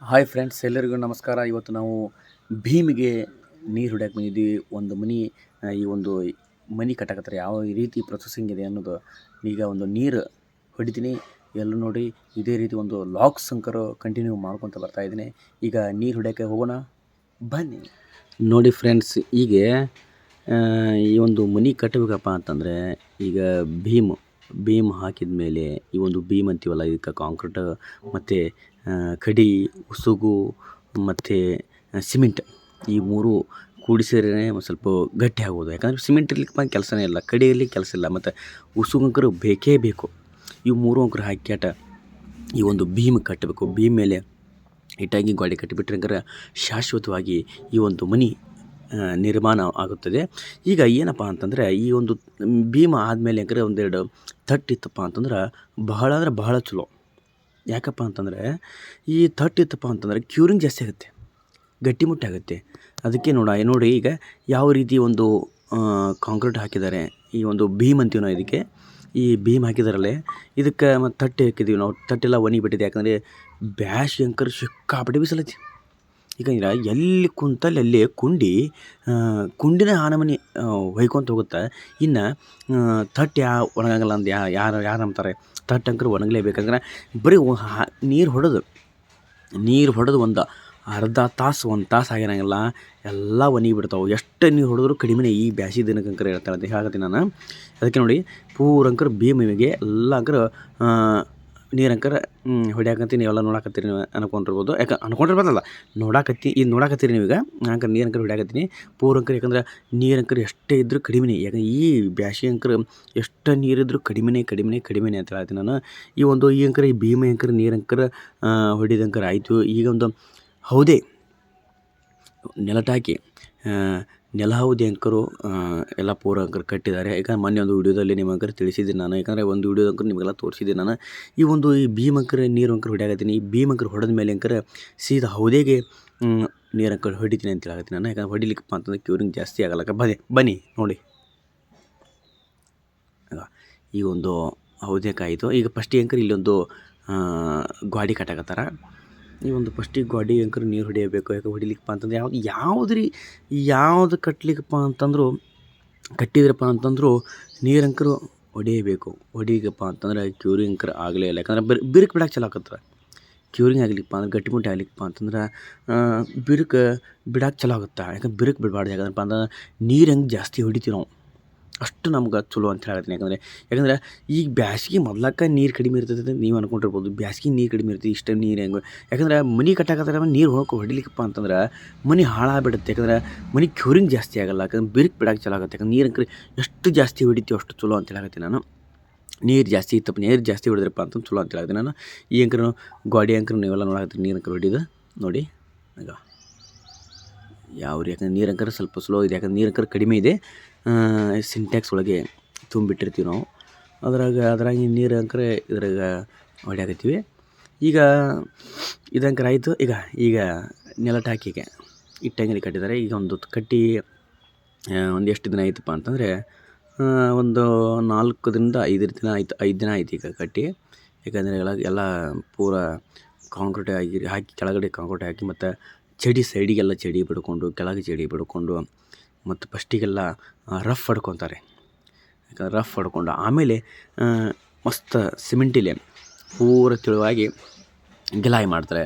Hi friends, ಎಲ್ಲರಿಗೂ ನಮಸ್ಕಾರ. ಇವತ್ತು ನಾವು ಭೀಮಿಗೆ ನೀರು ಹೊಡ್ಯಕ್ಕೆ ಬಂದಿದ್ವಿ. ಒಂದು ಮನೆ ಈ ಒಂದು ಮನೆ ಕಟ್ಟಕತ್ತಾರೆ. ಯಾವ ರೀತಿ ಪ್ರೊಸೆಸಿಂಗ್ ಇದೆ ಅನ್ನೋದು ಈಗ ಒಂದು ನೀರು ಹೊಡಿತೀನಿ. ಎಲ್ಲ ನೋಡಿ, ಇದೇ ರೀತಿ ಒಂದು ಲಾಕ್ ಸಂಕರು ಕಂಟಿನ್ಯೂ ಮಾಡ್ಕೊತ ಬರ್ತಾಯಿದ್ದೀನಿ. ಈಗ ನೀರು ಹೊಡ್ಯೋಕ್ಕೆ ಹೋಗೋಣ, ಬನ್ನಿ. ನೋಡಿ ಫ್ರೆಂಡ್ಸ್, ಈಗ ಈ ಒಂದು ಮನೆ ಕಟ್ಟಬೇಕಪ್ಪ ಅಂತಂದರೆ ಈಗ ಭೀಮ್ ಹಾಕಿದ ಮೇಲೆ ಈ ಒಂದು ಭೀಮ್ ಅಂತೀವಲ್ಲ, ಇದಕ್ಕೆ ಕಾಂಕ್ರೀಟ್ ಮತ್ತು ಕಡಿ, ಉಸುಗು ಮತ್ತು ಸಿಮೆಂಟ್ ಈ ಮೂರು ಕೂಡಿಸಿದ್ರೆ ಒಂದು ಸ್ವಲ್ಪ ಗಟ್ಟಿ ಆಗೋದು. ಯಾಕಂದರೆ ಸಿಮೆಂಟ್ ಇರ್ಲಿಕ್ಕೆ ಕೆಲಸನೇ ಇಲ್ಲ, ಕಡಿ ಇರ್ಲಿಕ್ಕೆ ಕೆಲಸ ಇಲ್ಲ, ಮತ್ತು ಉಸುಗು ಅಂಕರು ಬೇಕೇ ಬೇಕು. ಇವು ಮೂರು ಅಂಕರು ಹಾಕ್ಯಾಟ ಈ ಒಂದು ಭೀಮ್ ಕಟ್ಟಬೇಕು. ಭೀಮ್ ಮೇಲೆ ಇಟ್ಟಾಗಿ ಗೋಡೆ ಕಟ್ಟಿಬಿಟ್ರೆ ಅಂಕರ ಶಾಶ್ವತವಾಗಿ ಈ ಒಂದು ಮನೆ ನಿರ್ಮಾಣ ಆಗುತ್ತದೆ. ಈಗ ಏನಪ್ಪ ಅಂತಂದರೆ ಈ ಒಂದು ಭೀಮ ಆದಮೇಲೆ ಅಂಕರೆ ಒಂದೆರಡು ತಟ್ಟಿತ್ತಪ್ಪ ಅಂತಂದ್ರೆ ಬಹಳ ಅಂದರೆ ಬಹಳ ಚಲೋ. ಯಾಕಪ್ಪ ಅಂತಂದರೆ ಈ ತಟ್ಟಿತ್ತಪ್ಪ ಅಂತಂದರೆ ಕ್ಯೂರಿಂಗ್ ಜಾಸ್ತಿ ಆಗುತ್ತೆ, ಗಟ್ಟಿಮುಟ್ಟಿ ಆಗುತ್ತೆ. ಅದಕ್ಕೆ ನೋಡಿ ಈಗ ಯಾವ ರೀತಿ ಒಂದು ಕಾಂಕ್ರೀಟ್ ಹಾಕಿದ್ದಾರೆ. ಈ ಒಂದು ಭೀಮ್ ಅಂತೀವಿ ನಾವು ಇದಕ್ಕೆ. ಈ ಭೀಮ್ ಹಾಕಿದಾರಲ್ಲೇ ಇದಕ್ಕೆ ಮತ್ತು ತಟ್ಟೆ ಹಾಕಿದ್ದೀವಿ ನಾವು. ತಟ್ಟೆಲ್ಲ ಒಣಗಿಬಿಟ್ಟಿದೆ, ಯಾಕಂದರೆ ಬ್ಯಾಶ್ ಅಂಕರ್ ಸಿಕ್ಕಾಪಟ್ಟೆ ಬಿಸಿಲೈತಿ. ಈಗ ಎಲ್ಲಿ ಕುಂತಲ್ಲಿ ಅಲ್ಲೇ ಕುಂಡಿನ ಆನಮನಿ ಹೊಯ್ಕೊಂತ ಹೋಗುತ್ತೆ. ಇನ್ನು ತಟ್ಟೆ ಒಣಗಂಗಿಲ್ಲ ಅಂದು ಯಾರು ನಂಬ್ತಾರೆ? ತಟ್ಟೆ ಅಂಕರ್ ಒಣಗಲೇಬೇಕಂದ್ರೆ ಬರೀ ನೀರು ಹೊಡೆದು ಒಂದು ಅರ್ಧ ತಾಸು 1 ತಾಸು ಆಗಿರಂಗಿಲ್ಲ, ಎಲ್ಲ ಒಣಗಿಬಿಡ್ತಾವೆ. ಎಷ್ಟು ನೀರು ಹೊಡೆದ್ರು ಕಡಿಮೆನೇ ಈ ಬ್ಯಾಸಿ ದಿನಕ್ಕಂಕರ ಹೇಳ್ತಾಳೆ ಹೇಳ್ತೀನಿ ನಾನು. ಅದಕ್ಕೆ ನೋಡಿ ಪೂರಂಕರ ಭೀಮಿಗೆ ಎಲ್ಲ ಅಂಕರ ನೀರಂಕರ ಹೊಡ್ಯಾಕತ್ತೀನಿ. ನೀವೆಲ್ಲ ನೋಡಾಕತ್ತೀರಿ, ನೀವು ಅನ್ಕೊಂಡಿರ್ಬೋದು. ಅನ್ಕೊಂಡಿರ್ಬೋದಲ್ಲ, ನೋಡಾಕತ್ತೀರಿ ನೀವೀಗ. ಅಂಕರ್ ನೀರಂಕರ ಹೊಡ್ಯಾಕತ್ತೀನಿ ಪೂರಂಕರ. ಯಾಕಂದ್ರೆ ನೀರಂಕರ ಎಷ್ಟೇ ಇದ್ದರೂ ಕಡಿಮೆನೇ. ಯಾಕಂದ್ರೆ ಈ ಬ್ಯಾಸಿ ಅಂಕರ ಎಷ್ಟು ನೀರಿದ್ರೂ ಕಡಿಮೆನೇ ಅಂತ ಹೇಳ್ತೀನಿ ನಾನು. ಈ ಅಂಕರ ಈ ಭೀಮ ಅಂಕರ ನೀರಂಕರ ಹೊಡಿದಂಕರ ಆಯಿತು. ಈಗ ಒಂದು ಹೌದೇ ನೆಲಟಾಕಿ ನೆಲಹೌದಿ ಅಂಕರು ಎಲ್ಲ ಪೂರ ಅಂಕರ್ ಕಟ್ಟಿದ್ದಾರೆ. ಯಾಕಂದ್ರೆ ಮೊನ್ನೆ ಒಂದು ವಿಡಿಯೋದಲ್ಲಿ ನಿಮಗಂಕರ್ ತಿಳಿಸಿದ್ದೀನಿ ನಾನು. ಯಾಕಂದರೆ ಒಂದು ವಿಡಿಯೋದ ಅಂಕರ್ ನಿಮಗೆಲ್ಲ ತೋರಿಸಿದ್ದೀನಿ ನಾನು. ಈ ಭೀಮ್ ಅಂಕರ ನೀರು ಅಂಕರ್ ಹೊಡ್ಯಾಕತ್ತೀನಿ. ಈ ಭೀಮ್ ಅಂಕರ್ ಹೊಡೆದ ಮೇಲೆ ಅಂಕರ ಸೀದಾ ಹೌದೆಗೆ ನೀರು ಅಂಕರ್ ಹೊಡಿತೀನಿ ಅಂತ ಹೇಳಕತ್ತೀನಿ ನಾನು. ಯಾಕಂದ್ರೆ ಹೊಡಿಲಿಕ್ಕಪ್ಪ ಅಂತಂದ್ರೆ ಕ್ಯೂರಿಂಗ್ ಜಾಸ್ತಿ ಆಗಲ್ಲ. ಬನ್ನಿ ನೋಡಿ. ಈ ಒಂದು ಹೌದೆಕಾಯಿತು. ಈಗ ಫಸ್ಟಿಗೆ ಅಂಕರ್ ಇಲ್ಲೊಂದು ಗಾಡಿ ಕಟ್ಟಾಕತ್ತಾರ. ಈ ಒಂದು ಫಸ್ಟಿಗೆ ಗಾಡಿ ಅಂಕರ್ ನೀರು ಹೊಡಿಯಬೇಕು. ಯಾಕೆ ಹೊಡಿಲಿಕ್ಕಪ್ಪ ಅಂತಂದ್ರೆ ಯಾವುದು ಕಟ್ಲಿಕ್ಕಪ್ಪ ಕಟ್ಟಿದ್ರಪ್ಪ ಅಂತಂದ್ರು ನೀರಂಕರು ಹೊಡಿಯಬೇಕಪ್ಪ ಅಂತಂದ್ರೆ ಕ್ಯೂರಿಂಗ್ ಅಂಕರ್ ಆಗಲೇ ಇಲ್ಲ. ಯಾಕಂದ್ರೆ ಬಿರುಕು ಬಿಡಕ್ಕೆ ಚಲೋ ಆಕತ್ತದ. ಕ್ಯೂರಿಂಗ್ ಆಗ್ಲಿಕ್ಕಪ್ಪ ಅಂದ್ರೆ ಗಟ್ಟಿಮುಟ್ಟಿ ಆಗ್ಲಿಕ್ಕಪ್ಪ ಅಂತಂದ್ರೆ ಬಿರುಕು ಬಿಡಕ್ಕೆ ಚಲೋ ಆಗುತ್ತೆ. ಯಾಕಂದ್ರೆ ಬಿರುಕು ಬಿಡಬಾರ್ದು. ಯಾಕಂದ್ರಪ್ಪ ಅಂತಂದ್ರೆ ನೀರು ಹೆಂಗೆ ಜಾಸ್ತಿ ಹೊಡಿತೀವಿ ನಾವು ಅಷ್ಟು ನಮ್ಗೆ ಚಲೋ ಅಂತ ಹೇಳ್ತೀನಿ. ಯಾಕಂದರೆ ಈಗ ಬ್ಯಾಸ್ಗೆ ಮೊದ್ಲಕ್ಕ ನೀರು ಕಡಿಮೆ ಇರ್ತದೆ ಅಂತ ನೀವು ಅನ್ಕೊಂಡಿರ್ಬೋದು. ಬ್ಯಾಸ್ಗೆ ನೀರು ಕಡಿಮೆ ಇರ್ತದೆ, ಇಷ್ಟ ನೀರು ಹೆಂಗೆ? ಯಾಕಂದ್ರೆ ಮನೆ ಕಟ್ಟಾಕತ್ತಾರ ನೀರು ಹೊಡಿಲಿಕ್ಕಪ್ಪ ಅಂತಂದ್ರೆ ಮನೆ ಹಾಳಾಗ್ಬಿಡುತ್ತೆ. ಯಾಕಂದ್ರೆ ಮನೆ ಕ್ಯೂರಿಂಗ್ ಜಾಸ್ತಿ ಆಗಲ್ಲ. ಯಾಕಂದ್ರೆ ಬಿರುಕು ಬಿಡಕ್ಕೆ ಚಲೋ ಆಗುತ್ತೆ. ಯಾಕಂದ್ರೆ ನೀರು ಅಂಕರ್ ಎಷ್ಟು ಜಾಸ್ತಿ ಹೊಡಿತೀವಿ ಅಷ್ಟು ಚಲೋ ಅಂತ ಹೇಳಕತ್ತೀನಿ ನಾನು. ನೀರು ಜಾಸ್ತಿ ಹೊಡೆದ್ರಪ್ಪ ಅಂತ ಚಲೋ ಅಂತ ಹೇಳ್ತೀನಿ ನಾನು. ಈ ಅಂಕರು ಗಾಡಿ ಅಂಕರು ನೀವೆಲ್ಲ ನೋಡಕತ್ತೀರಿ. ನೀರು ಅಂಕರ್ ಹೊಡಿದು ನೋಡಿ ಈಗ ಯಾವ ರೀ. ಯಾಕಂದ್ರೆ ನೀರು ಅಂಕರ್ ಸ್ವಲ್ಪ ಸ್ಲೋ ಇದೆ. ಯಾಕಂದ್ರೆ ನೀರು ಅಂಕರ್ ಕಡಿಮೆ ಇದೆ. ಸಿಂಟ್ಯಾಕ್ಸ್ ಒಳಗೆ ತುಂಬಿಟ್ಟಿರ್ತೀವಿ ನಾವು. ಅದ್ರಾಗ ನೀರು ಅಂಕರ ಇದ್ರಾಗ ಹೊಡ್ಯಾಕತ್ತೀವಿ. ಈಗ ಇದಂಕರ ಆಯಿತು. ಈಗ ನೆಲಟಾಕಿಗೆ ಇಟ್ಟಂಗಿಲಿ ಕಟ್ಟಿದ್ದಾರೆ. ಈಗ ಒಂದು ಕಟ್ಟಿ ಒಂದು ಎಷ್ಟು ದಿನ ಆಯ್ತಪ್ಪ ಅಂತಂದರೆ ಒಂದು 4 ದಿನದಿಂದ 5 ದಿನ ಆಯಿತು. 5 ದಿನ ಆಯ್ತು ಈಗ ಕಟ್ಟಿ. ಯಾಕಂದರೆ ಎಲ್ಲ ಪೂರ ಕಾಂಕ್ರೀಟ್ ಹಾಕಿ ಕೆಳಗಡೆ ಕಾಂಕ್ರೀಟ್ ಹಾಕಿ ಮತ್ತು ಸೈಡಿಗೆಲ್ಲ ಚಡಿ ಬಿಡ್ಕೊಂಡು ಕೆಳಗೆ ಚಡಿ ಬಿಡ್ಕೊಂಡು ಮತ್ತು ಫಸ್ಟಿಗೆಲ್ಲ ರಫ್ ಹೊಡ್ಕೊತಾರೆ. ಯಾಕಂದ್ರೆ ರಫ್ ಹೊಡ್ಕೊಂಡು ಆಮೇಲೆ ಮಸ್ತ್ ಸಿಮೆಂಟಿಲೆ ಪೂರ ತೆಳುವಾಗಿ ಗೆಲಾಯಿ ಮಾಡ್ತಾರೆ.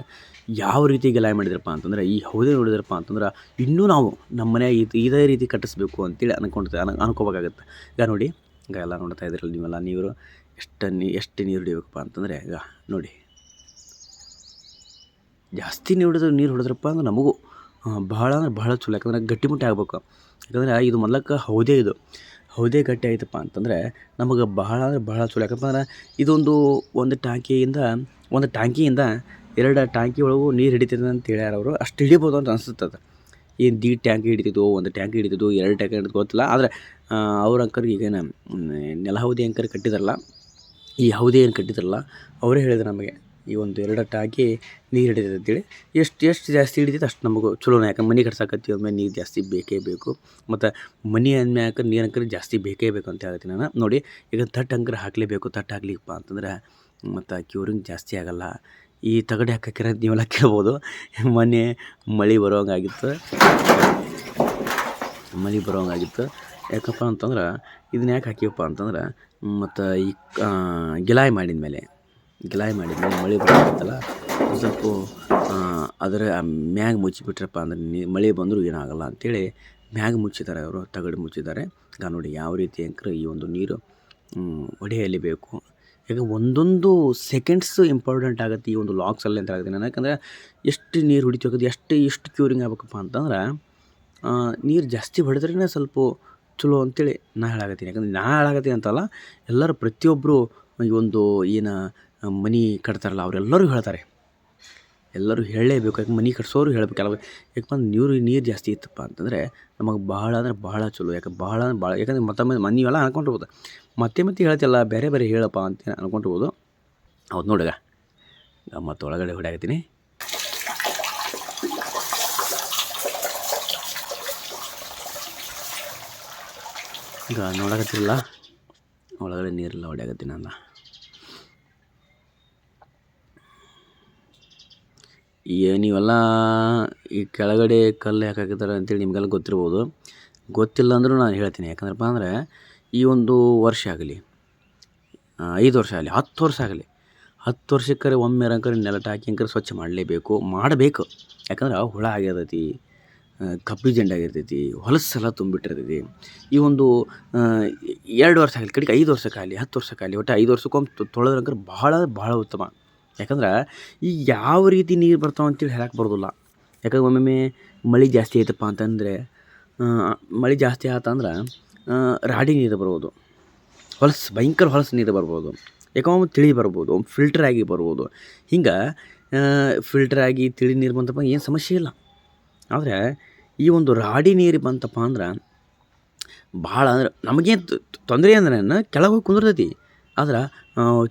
ಯಾವ ರೀತಿ ಗೆಲಾಯಿ ಮಾಡಿದ್ರಪ್ಪ ಅಂತಂದ್ರೆ ಈ ಹೌದೆ ನೋಡಿದ್ರಪ್ಪ ಅಂತಂದ್ರೆ ಇನ್ನೂ ನಾವು ನಮ್ಮ ಮನೆಯಾಗ ಇದೇ ರೀತಿ ಕಟ್ಟಿಸ್ಬೇಕು ಅಂತೇಳಿ ಅನ್ಕೋಬೇಕಾಗತ್ತೆ. ಈಗ ನೋಡಿ, ಈಗ ಎಲ್ಲ ನೋಡ್ತಾ ಇದ್ರಲ್ಲ ನೀವೆಲ್ಲ. ನೀರು ಎಷ್ಟು ನೀರು ಹೊಡಿಬೇಕಪ್ಪ ಅಂತಂದರೆ ಈಗ ನೋಡಿ, ಜಾಸ್ತಿ ನೀರು ಹೊಡೆದ್ರಪ್ಪ ಅಂದ್ರೆ ನಮಗೂ ಬಹಳ ಅಂದ್ರೆ ಬಹಳ ಚಲೋ. ಯಾಕಂದ್ರೆ ಗಟ್ಟಿಮುಟ್ಟಿ ಆಗ್ಬೇಕು. ಯಾಕಂದ್ರೆ ಇದು ಮೊದಲಕ್ಕೆ ಹೌದೆ ಗಟ್ಟಿ ಆಯ್ತಪ್ಪ ಅಂತಂದರೆ ನಮಗೆ ಬಹಳ ಅಂದ್ರೆ ಬಹಳ ಚಲೋ. ಯಾಕಪ್ಪ ಅಂದ್ರೆ ಇದೊಂದು ಒಂದು ಟ್ಯಾಂಕಿಯಿಂದ 2 ಟ್ಯಾಂಕಿ ಒಳಗೂ ನೀರು ಹಿಡಿತದೆ ಅಂತ ಹೇಳ್ಯಾರ ಅವರು. ಅಷ್ಟು ಹಿಡಿಬೋದು ಅಂತ ಅನಿಸುತ್ತದೆ. ಏನು 1 ಟ್ಯಾಂಕಿ ಹಿಡಿತಿದ್ವು, 1 ಟ್ಯಾಂಕಿ ಹಿಡಿತಿದ್ವು, 2 ಟ್ಯಾಂಕಿ ಹಿಡಿದು ಗೊತ್ತಿಲ್ಲ. ಆದರೆ ಅವ್ರ ಅಂಕರ್ಗೆ ಈಗೇನು ನೆಲಹೌದಿ ಅಂಕರ್ ಕಟ್ಟಿದಾರಲ್ಲ, ಈ ಹೌದೆ ಏನು ಕಟ್ಟಿದಾರಲ್ಲ ಅವರೇ ಹೇಳಿದ್ರು ನಮಗೆ ಈ ಒಂದು 2 ಟ್ಯಾಂಕಿ ನೀರು ಹಿಡಿತೈತೆ ಅಂತೇಳಿ. ಎಷ್ಟು ಜಾಸ್ತಿ ಹಿಡಿತೈತೆ ಅಷ್ಟು ನಮಗೂ ಚಲೋನ. ಯಾಕಂದ್ರೆ ಮನೆ ಕಟ್ಸಾಕತ್ತೀವಿ ಅಂದಮೇಲೆ ನೀರು ಜಾಸ್ತಿ ಬೇಕೇ ಬೇಕು. ಮತ್ತು ಮನೆ ಅಂದ್ಮ್ಯಾಕ ನೀರು ಅಂಕರ್ ಜಾಸ್ತಿ ಬೇಕೇ ಬೇಕು ಅಂತ ಹೇಳ್ತೀನಿ ನಾನು. ನೋಡಿ, ಈಗ ತಟ್ಟು ಅಂಕರ್ ಹಾಕಲೇಬೇಕು. ತಟ್ಟು ಹಾಕ್ಲಿಕ್ಕಪ್ಪ ಅಂತಂದ್ರೆ ಮತ್ತು ಕ್ಯೂರಿಂಗ್ ಜಾಸ್ತಿ ಆಗೋಲ್ಲ. ಈ ತಗಡು ಯಾಕೆ ಹಾಕ್ಯಾರ ಅಂತ ನೀವೆಲ್ಲ ಕೇಳ್ಬೋದು. ಮೊನ್ನೆ ಮಳೆ ಬರೋಂಗಾಗಿತ್ತು. ಯಾಕಪ್ಪ ಅಂತಂದ್ರೆ ಇದನ್ನ ಯಾಕೆ ಹಾಕಿವಪ್ಪ ಅಂತಂದ್ರೆ ಮತ್ತು ಈ ಗಿಲಾಯಿ ಮಾಡಿದ್ಮೇಲೆ ಮಳೆ ಬರೋತ್ತಲ್ಲ ಸ್ವಲ್ಪ ಅದರ ಮ್ಯಾಗ ಮುಚ್ಚಿಬಿಟ್ರಪ್ಪ ಅಂದ್ರೆ ಮಳೆ ಬಂದರೂ ಏನಾಗಲ್ಲ ಅಂಥೇಳಿ ಮ್ಯಾಗ ಮುಚ್ಚಿದ್ದಾರೆ, ಅವರು ತಗಡು ಮುಚ್ಚಿದ್ದಾರೆ. ಈಗ ನೋಡಿ ಯಾವ ರೀತಿ ಅಂಕರೆ ಈ ಒಂದು ನೀರು ಹೊಡೆಯಲೇಬೇಕು. ಈಗ ಒಂದೊಂದು ಸೆಕೆಂಡ್ಸ್ ಇಂಪಾರ್ಟೆಂಟ್ ಆಗುತ್ತೆ ಈ ಒಂದು ಲಾಕ್ಸಲ್ಲಿ ಅಂತ ಹೇಳ್ತೀನಿ ನಾನು. ಯಾಕಂದರೆ ಎಷ್ಟು ನೀರು ಹೊಡಿತೀವಿ ಎಷ್ಟು ಕ್ಯೂರಿಂಗ್ ಆಗ್ಬೇಕಪ್ಪ ಅಂತಂದ್ರೆ ನೀರು ಜಾಸ್ತಿ ಹೊಡೆದ್ರೇ ಸ್ವಲ್ಪ ಚಲೋ ಅಂತೇಳಿ ನಾ ಹೇಳಾಕತ್ತೀನಿ. ಯಾಕಂದ್ರೆ ನಾ ಹೇಳಾಕತ್ತೀನಿ ಅಂತಲ್ಲ, ಎಲ್ಲರೂ ಪ್ರತಿಯೊಬ್ಬರು ಈ ಒಂದು ಏನು ಮನೆ ಕಟ್ತಾರಲ್ಲ ಅವರೆಲ್ಲರೂ ಹೇಳ್ತಾರೆ. ಎಲ್ಲರೂ ಹೇಳಲೇಬೇಕು. ಯಾಕೆ ಮನೆ ಕಟ್ಸೋರು ಹೇಳಬೇಕು. ಯಾಕಂದ್ರೆ ನೀರು ಜಾಸ್ತಿ ಇತ್ತಪ್ಪ ಅಂತಂದರೆ ನಮಗೆ ಭಾಳ ಅಂದ್ರೆ ಭಾಳ ಚಲೋ. ಯಾಕಂದ್ರೆ ಮತ್ತೊಮ್ಮೆ ನೀವೆಲ್ಲ ಅನ್ಕೊಂಡಿರ್ಬೋದು ಮತ್ತೆ ಹೇಳ್ತಿಲ್ಲ ಬೇರೆ ಹೇಳಪ್ಪ ಅಂತ ಅನ್ಕೊಂಡಿರ್ಬೋದು. ಹೌದು ನೋಡಗ ಮತ್ತು ಒಳಗಡೆ ಹೊಡ್ಯಾಕತ್ತೀನಿ. ಈಗ ನೋಡಕತ್ತಿರಲ್ಲ ಒಳಗಡೆ ನೀರೆಲ್ಲ ಹೊಡ್ಯಾಕತ್ತೀನಿ ನಾನು. ನೀವೆಲ್ಲ ಈ ಕೆಳಗಡೆ ಕಲ್ಲು ಯಾಕೆ ಹಾಕಿದ್ದಾರೆ ಅಂತೇಳಿ ನಿಮಗೆಲ್ಲ ಗೊತ್ತಿರ್ಬೋದು. ಗೊತ್ತಿಲ್ಲ ಅಂದರೂ ನಾನು ಹೇಳ್ತೀನಿ. ಯಾಕಂದ್ರಪ್ಪ ಅಂದರೆ ಈ ಒಂದು ವರ್ಷ ಆಗಲಿ 5 ವರ್ಷ ಆಗಲಿ 10 ವರ್ಷ ಆಗಲಿ 10 ವರ್ಷಕ್ಕರೆ ಒಮ್ಮೆ ನೆಲಟ ಹಾಕಿ ಸ್ವಚ್ಛ ಮಾಡಬೇಕು. ಯಾಕಂದ್ರೆ ಹುಳ ಆಗಿರ್ತೈತಿ, ಕಪ್ಪಿ ಜಂಡಾಗಿರ್ತೈತಿ, ಹೊಲಸೆಲ್ಲ ತುಂಬಿಟ್ಟಿರ್ತೈತಿ. ಈ ಒಂದು 2 ವರ್ಷ ಆಗಲಿ ಕಡೆಗೆ 5 ವರ್ಷಕ್ಕಾಗಲಿ 10 ವರ್ಷಕ್ಕಾಗಲಿ ಒಟ್ಟು 5 ವರ್ಷಕ್ಕೊಮ್ಮೆ ತೊಳೆದ್ರಂಕರ್ ಭಾಳ ಉತ್ತಮ. ಯಾಕಂದ್ರೆ ಈಗ ಯಾವ ರೀತಿ ನೀರು ಬರ್ತಾವೆ ಅಂತೇಳಿ ಹೇಳಕ್ಕೆ ಬರೋದಿಲ್ಲ. ಯಾಕಂದ್ರೆ ಒಮ್ಮೊಮ್ಮೆ ಮಳೆ ಜಾಸ್ತಿ ಆಯ್ತಪ್ಪ ಅಂತಂದರೆ ಮಳೆ ಜಾಸ್ತಿ ಆತಂದ್ರೆ ರಾಡಿ ನೀರು ಬರ್ಬೋದು, ಭಯಂಕರ ಹೊಲಸು ನೀರು ಬರ್ಬೋದು. ಯಾಕಂದ್ರೆ ತಿಳಿ ಬರ್ಬೋದು, ಫಿಲ್ಟರ್ ಆಗಿ ಬರ್ಬೋದು. ಹಿಂಗೆ ಫಿಲ್ಟರ್ ಆಗಿ ತಿಳಿ ನೀರು ಬಂತಪ್ಪ ಏನು ಸಮಸ್ಯೆ ಇಲ್ಲ. ಆದರೆ ಈ ಒಂದು ರಾಡಿ ನೀರು ಬಂತಪ್ಪ ಅಂದ್ರೆ ಭಾಳ ಅಂದ್ರೆ ನಮಗೇನು ತೊಂದರೆ ಅಂದ್ರೆ ಕೆಳಗೆ ಹೋಗಿ ಕುಂದಿರ್ತೈತಿ. ಆದ್ರೆ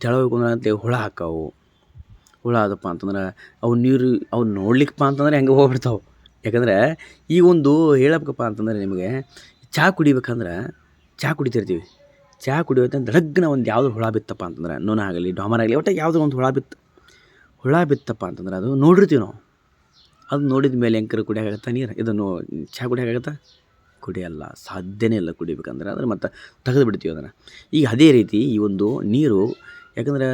ಕೆಳಗೆ ಹೋಗಿ ಕುಂದ್ರಂತೆ ಹುಳ ಹಾಕಾವು. ಹುಳ ಆದಪ್ಪ ಅಂತಂದ್ರೆ ಅವು ನೋಡ್ಲಿಕ್ಕಪ್ಪ ಅಂತಂದ್ರೆ ಹೆಂಗೆ ಹೋಗ್ಬಿಡ್ತಾವೆ. ಯಾಕಂದರೆ ಈ ಒಂದು ಹೇಳಬೇಕಪ್ಪ ಅಂತಂದರೆ ನಿಮಗೆ ಚಹಾ ಕುಡಿಬೇಕಂದ್ರೆ ಚಹಾ ಕುಡಿತಿರ್ತೀವಿ. ಚಹಾ ಕುಡಿಯೋದಂತ ದಡಗ್ನ ಒಂದು ಯಾವುದೋ ಹುಳ ಬಿತ್ತಪ್ಪ ಅಂತಂದ್ರೆ ನೊಣ ಆಗಲಿ ಡಾಮರ್ ಆಗಲಿ ಒಟ್ಟು ಯಾವುದೋ ಒಂದು ಹುಳ ಬಿತ್ತಪ್ಪ ಅಂತಂದ್ರೆ ಅದು ನೋಡಿರ್ತೀವಿ ನಾವು. ಅದು ನೋಡಿದ ಮೇಲೆ ಹೆಂಕರ ಕುಡಿಯೋಕ್ಕಾಗತ್ತಾ ನೀರು? ಇದನ್ನು ಚಹಾ ಕುಡಿಯೋಕ್ಕಾಗತ್ತಾ? ಕುಡಿಯಲ್ಲ, ಸಾಧ್ಯನೇ ಇಲ್ಲ ಕುಡಿಬೇಕಂದ್ರೆ. ಅದ್ರ ಮತ್ತು ತೆಗೆದು ಬಿಡ್ತೀವಿ ಅದನ್ನು. ಈಗ ಅದೇ ರೀತಿ ಈ ಒಂದು ನೀರು ಯಾಕಂದ್ರೆ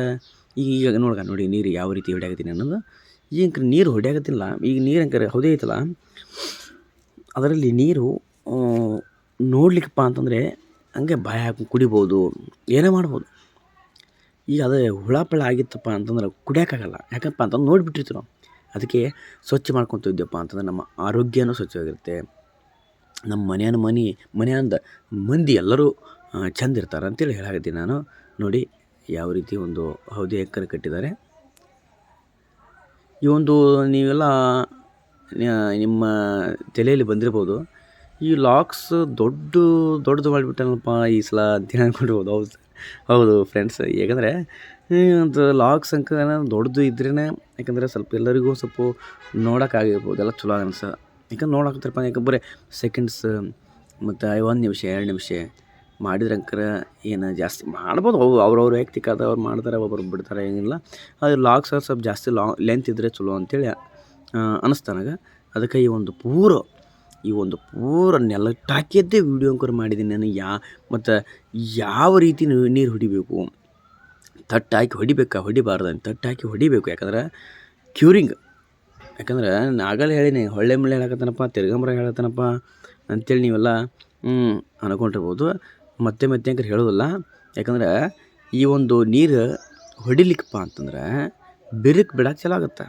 ಈಗ ನೋಡಿ ನೀರು ಯಾವ ರೀತಿ ಹೊಡ್ಯಾಕತ್ತೀನಿ ಅನ್ನೋದು. ಈಗ ನೀರು ಹೊಡ್ಯಾಕತ್ತಿಲ್ಲ, ಈಗ ನೀರು ಹೆಂಗಾರೆ ಹೌದೇ ಐತಲ್ಲ ಅದರಲ್ಲಿ ನೀರು ನೋಡ್ಲಿಕ್ಕಪ್ಪ ಅಂತಂದರೆ ಹಂಗೆ ಬಾಯಿ ಹಾಕಿ ಕುಡಿಬೋದು, ಏನೇ ಮಾಡ್ಬೋದು. ಈಗ ಅದೇ ಹುಳ ಪಳ ಆಗಿತ್ತಪ್ಪ ಅಂತಂದ್ರೆ ಕುಡಿಯೋಕ್ಕಾಗಲ್ಲ. ಯಾಕಪ್ಪ ಅಂತಂದ್ರೆ ನೋಡಿಬಿಟ್ಟಿರ್ತೀವಿ ನಾವು. ಅದಕ್ಕೆ ಸ್ವಚ್ಛ ಮಾಡ್ಕೊತ ಇದ್ದೀವಪ್ಪ ಅಂತಂದ್ರೆ ನಮ್ಮ ಆರೋಗ್ಯನೂ ಸ್ವಚ್ಛವಾಗಿರುತ್ತೆ. ನಮ್ಮ ಮನೆಯಿಂದ ಮಂದಿ ಎಲ್ಲರೂ ಚೆಂದ ಇರ್ತಾರೆ ಅಂತೇಳಿ ಹೇಳಾಕತ್ತೀನಿ ನಾನು. ನೋಡಿ ಯಾವ ರೀತಿ ಒಂದು ಹೌದೆ ಎಕ್ಕರೆ ಕಟ್ಟಿದ್ದಾರೆ. ಈ ಒಂದು ನೀವೆಲ್ಲ ನಿಮ್ಮ ತಲೆಯಲ್ಲಿ ಬಂದಿರ್ಬೋದು, ಈ ಲಾಕ್ಸ್ ದೊಡ್ಡದು ಮಾಡಿಬಿಟ್ಟನಪ್ಪ ಈ ಸಲ ಅಂತ ಅಂದ್ಕೊಂಡಿರ್ಬೋದು. ಹೌದು ಫ್ರೆಂಡ್ಸ್. ಯಾಕಂದರೆ ಒಂದು ಲಾಕ್ಸ್ ದೊಡ್ಡದು ಇದ್ರೇ ಯಾಕಂದರೆ ಸ್ವಲ್ಪ ಎಲ್ಲರಿಗೂ ಸ್ವಲ್ಪ ನೋಡೋಕ್ಕಾಗಿರ್ಬೋದು, ಎಲ್ಲ ಚಲೋ ಅನ್ಸ. ಯಾಕಂದ್ರೆ ನೋಡೋಕತ್ತಾರಪ್ಪ ಯಾಕಂದ್ರೆ ಸೆಕೆಂಡ್ಸ್ ಮತ್ತು 1 ನಿಮಿಷ 2 ನಿಮಿಷ ಮಾಡಿದ್ರಂಕರ ಏನು ಜಾಸ್ತಿ ಮಾಡ್ಬೋದು. ಅವ್ರವ್ರ ವೈಯಕ್ತಿಕ ಅವ್ರು ಮಾಡ್ತಾರೆ, ಒಬ್ಬರು ಬಿಡ್ತಾರೆ, ಏನಿಲ್ಲ. ಅದು ಲಾಕ್ಸ್ ಸ್ವಲ್ಪ ಜಾಸ್ತಿ ಲೆಂತ್ ಇದ್ದರೆ ಚಲೋ ಅಂತೇಳಿ ಅನ್ನಿಸ್ತು ನನಗೆ. ಅದಕ್ಕೆ ಈ ಒಂದು ಪೂರ ನೆಲಕ್ಕೆ ಹಾಕಿದ್ದೇ ವೀಡಿಯೋ ಅಂಕರ್ ಮಾಡಿದ್ದೀನಿ ನಾನು. ಮತ್ತು ಯಾವ ರೀತಿ ನೀರು ಹೊಡಿಬೇಕು, ತಟ್ಟು ಹಾಕಿ ಹೊಡಿಬಾರ್ದು ಅಂತ ತಟ್ಟು ಹಾಕಿ ಹೊಡಿಬೇಕು. ಯಾಕಂದ್ರೆ ಕ್ಯೂರಿಂಗ್. ಯಾಕಂದ್ರೆ ಆಗಲೇ ಹೇಳೀನಿ, ಹೊಳ್ಳೆ ಮಳೆ ಹೇಳಕತ್ತಾನಪ್ಪ, ತಿರ್ಗಂಬರ ಹೇಳತ್ತಾನಪ್ಪ ಅಂಥೇಳಿ ನೀವೆಲ್ಲ ಅನ್ಕೊಂಡಿರ್ಬೋದು. ಮತ್ತೆ ಅಂಕರ್ ಹೇಳೋದಿಲ್ಲ. ಯಾಕಂದ್ರೆ ಈ ಒಂದು ನೀರು ಹೊಡಿಲಿಕ್ಕಪ್ಪ ಅಂತಂದ್ರೆ ಬಿರುಕು ಬಿಡಕ್ಕೆ ಚಲೋ ಆಗುತ್ತೆ.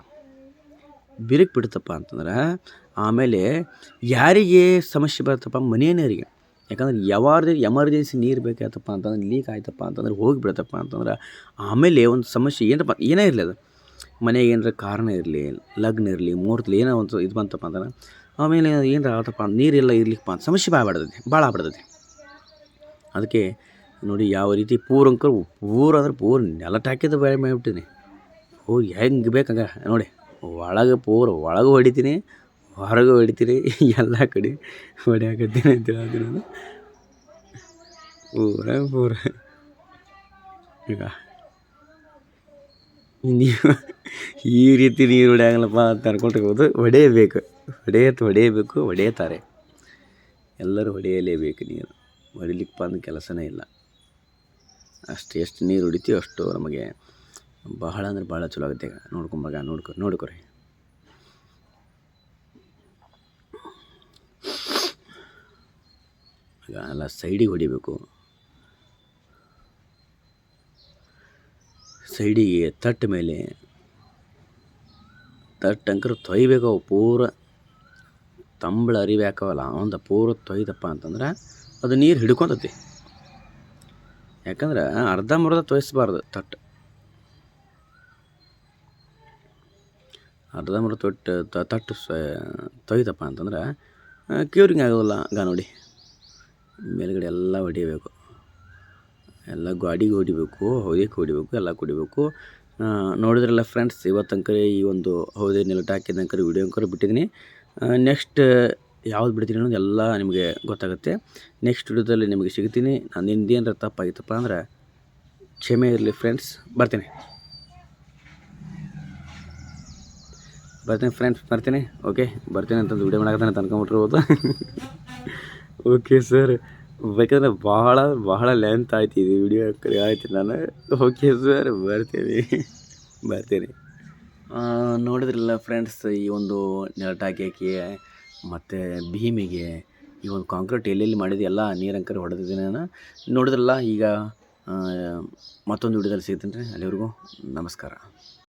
ಬಿರುಕು ಬಿಡ್ತಪ್ಪ ಅಂತಂದ್ರೆ ಆಮೇಲೆ ಯಾರಿಗೆ ಸಮಸ್ಯೆ ಬರುತ್ತಪ್ಪ? ಮನೆಯವರಿಗೆ. ಯಾಕಂದ್ರೆ ಯಾವಾಗಲೂ ಎಮರ್ಜೆನ್ಸಿ ನೀರು ಬೇಕಾಯ್ತಪ್ಪ ಅಂತಂದ್ರೆ, ಲೀಕ್ ಆಯ್ತಪ್ಪ ಅಂತಂದ್ರೆ, ಹೋಗಿಬಿಡತ್ತಪ್ಪ ಅಂತಂದ್ರೆ ಆಮೇಲೆ ಒಂದು ಸಮಸ್ಯೆ ಏನೇ ಇರಲಿ, ಅದು ಮನೆಗೆ ಏನಾರ ಕಾರಣ ಇರಲಿ, ಲಗ್ನ ಇರಲಿ, ಮುಹೂರ್ತಲಿ ಏನೋ ಒಂದು ಇದು ಬಂತಪ್ಪ ಅಂತಂದ್ರೆ ಆಮೇಲೆ ಏನಾರ ಆಗತ್ತಪ್ಪ, ನೀರೆಲ್ಲ ಇರ್ಲಿಕ್ಕಪ್ಪ ಅಂತ ಸಮಸ್ಯೆ ಭಾಳ ಆಗ್ಬಿಡ್ತೈತಿ. ಅದಕ್ಕೆ ನೋಡಿ ಯಾವ ರೀತಿ ಪೂರ ನೆಲಕ್ಕೆ ಹಾಕಿದ್ದು ಬೇಳೆ ಮಾಡಿಬಿಟ್ಟಿನಿ. ಹೆಂಗೆ ಬೇಕಂಗ ನೋಡಿ, ಒಳಗೆ ಹೊಡಿತೀನಿ, ಹೊರಗೆ ಹೊಡಿತೀನಿ, ಎಲ್ಲ ಕಡೆ ಹೊಡಿಯಾಕತ್ತೀನಿ ಅಂತ ಹೇಳ್ತೀನಿ ನಾನು. ಪೂರ ಈಗ ನೀವು ಈ ರೀತಿ ನೀರು ಹೊಡೆಯಂಗಿಲ್ಲಪ್ಪ ಅಂತ ಅನ್ಕೊಂಡಿರ್ಬೋದು. ಹೊಡೆಯಬೇಕು, ಹೊಡೆಯುತ್ತಾರೆ. ಎಲ್ಲರೂ ಹೊಡೆಯಲೇಬೇಕು ನೀರು. ಹೊಡಿಲಿಕ್ಕೆ ಅಂದ ಕೆಲಸನೇ ಇಲ್ಲ. ಎಷ್ಟು ನೀರು ಹೊಡಿತೀವೋ ಅಷ್ಟು ನಮಗೆ ಬಹಳ ಅಂದ್ರೆ ಭಾಳ ಚಲೋ ಆಗುತ್ತೆ. ನೋಡ್ಕೊರಿ. ಈಗ ಎಲ್ಲ ಸೈಡಿಗೆ ಹೊಡಿಬೇಕು. ಸೈಡಿಗೆ ತಟ್ಟ ಮೇಲೆ ಅಂಕರ್ ತೊಯ್ಬೇಕು. ಅವು ಪೂರ ತಂಬಳ ಅರಿವಾಕವಲ್ಲ ಒಂದು ಪೂರ ತೊಯ್ದಪ್ಪ ಅಂತಂದ್ರೆ ಅದು ನೀರು ಹಿಡ್ಕೊತತಿ. ಯಾಕಂದ್ರೆ ಅರ್ಧಂಬರ್ಧ ತೊಯ್ಸ್ಬಾರ್ದು. ಅರ್ಧಂಬರ್ಧ ತಟ್ಟು ತೊಯ್ದಪ್ಪ ಅಂತಂದ್ರೆ ಕ್ಯೂರಿಂಗ್ ಆಗೋಲ್ಲ. ನೋಡಿ ಮೇಲ್ಗಡೆ ಎಲ್ಲ ಹೊಡಿಬೇಕು. ಎಲ್ಲ ಗಾಡಿಗೆ ಹೊಡಿಬೇಕು, ಹೌದಕ್ಕೆ ಹೊಡಿಬೇಕು, ಎಲ್ಲ ಕುಡಿಬೇಕು. ನೋಡಿದ್ರಲ್ಲ ಫ್ರೆಂಡ್ಸ್, ಇವತ್ತಂಕರೆ ಈ ಒಂದು ಹೌದೆ ನೆಲಟ್ ಹಾಕಿದಂಕರೆ ವಿಡಿಯೋ ಅಂಕರೆ ಬಿಟ್ಟಿದ್ದೀನಿ. ನೆಕ್ಸ್ಟ್ ಯಾವ್ದು ಬಿಡ್ತೀನಿ ಅನ್ನೋದು ಎಲ್ಲ ನಿಮಗೆ ಗೊತ್ತಾಗುತ್ತೆ. ನೆಕ್ಸ್ಟ್ ವಿಡಿಯೋದಲ್ಲಿ ನಿಮಗೆ ಸಿಗ್ತೀನಿ. ನನ್ನಿಂದ ಏನಾರ ತಪ್ಪಾಗಿತ್ತಪ್ಪ ಅಂದ್ರೆ ಕ್ಷಮೆ ಇರಲಿ ಫ್ರೆಂಡ್ಸ್. ಬರ್ತೀನಿ ಫ್ರೆಂಡ್ಸ್, ಓಕೆ. ಬರ್ತೀನಿ ಅಂತಂದು ವಿಡಿಯೋ ಮಾಡಾಕತ್ತಾನೆ ಅಂತ ಅನ್ಕೊಂಬಿಟ್ಟಿರ್ಬೋದು. ಓಕೆ ಸರ್, ಬೇಕಂದ್ರೆ ಬಹಳ ಲೆಂತ್ ಆಯ್ತು ಇದು ವಿಡಿಯೋ ಆಯ್ತು. ನಾನು ಓಕೆ ಸರ್, ಬರ್ತೀನಿ. ನೋಡಿದ್ರಲ್ಲ ಫ್ರೆಂಡ್ಸ್, ಈ ಒಂದು ನೆಲಟ್ ಹಾಕಿ ಮತ್ತು ಭೀಮಿಗೆ ಈ ಒಂದು ಕಾಂಕ್ರೀಟ್ ಎಲ್ಲೆಲ್ಲಿ ಮಾಡಿದ್ದು ಎಲ್ಲ ನೀರಂಕರೆ ಹೊಡೆದಿದ್ದೀನಿ ನಾನು. ನೋಡಿದ್ರಲ್ಲ. ಈಗ ಮತ್ತೊಂದು ವಿಡಿಯೋದಲ್ಲಿ ಸಿಗ್ತೀನಿ ರೀ. ಅಲ್ಲಿವರೆಗೂ ನಮಸ್ಕಾರ.